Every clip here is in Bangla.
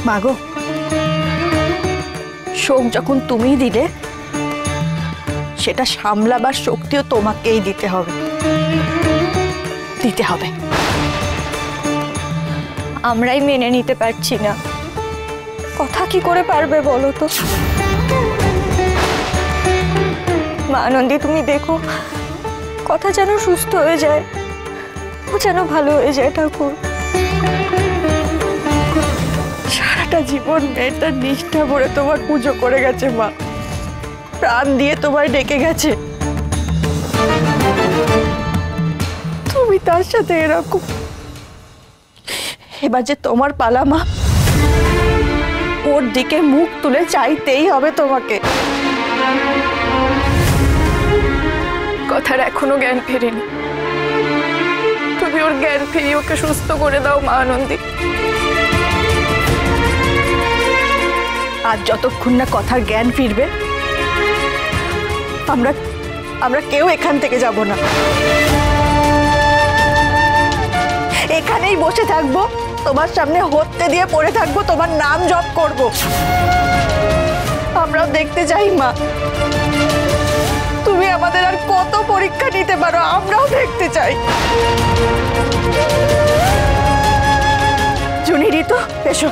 মাগো, শোক যখন তুমি দিলে, সেটা সামলাবার শক্তিও তোমাকেই দিতে হবে। আমরাই মেনে নিতে পারছি না, কথা কি করে পারবে বলো তো? মা আনন্দী, তুমি দেখো, কথা যেন সুস্থ হয়ে যায়, ও যেন ভালো হয়ে যায়। ঠাকুর, সারাটা জীবন মেয়েটা নিষ্ঠা ভরে তোমার পুজো করে গেছে মা, প্রাণ দিয়ে তোমায় ডেকে গেছে, তুমি তার সাথে এরকম। এবার যে তোমার পালা মা, ওর দিকে মুখ তুলে চাইতেই হবে তোমাকে। কথার এখনো জ্ঞান ফেরেনি, তুমি ওর জ্ঞান ফিরিয়ে ওকে সুস্থ করে দাও মা আনন্দী। আর যতক্ষণ না কথার জ্ঞান ফিরবে, আমরা কেউ এখান থেকে যাব না। এখানেই বসে থাকবো, তোমার সামনে হত্যে দিয়ে পড়ে থাকবো, তোমার নাম জপ করব। আমরাও দেখতে চাই মা, তুমি আমাদের আর কত পরীক্ষা নিতে পারো, আমরাও দেখতে চাই। জুনি, ঋতু, এসো।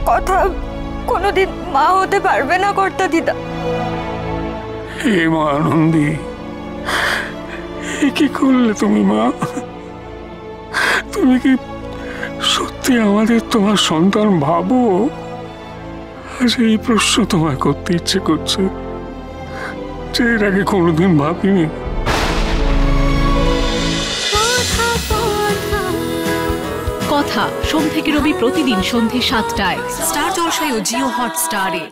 কথা কোনোদিন মা হতে পারবে না কর্তা দিদা। হে মা আনন্দী, কি করলে তুমি মা? তুমি কি সত্যি আমাদের তোমার সন্তান ভাবো? আজ এই প্রশ্ন তোমায় করতে ইচ্ছে করছে, যে এর আগে কোনোদিন ভাবিনি। কথা সোম থেকে রবি প্রতিদিন সন্ধ্যে ৭টায় স্টার জলসায় ও জিও হটস্টারে।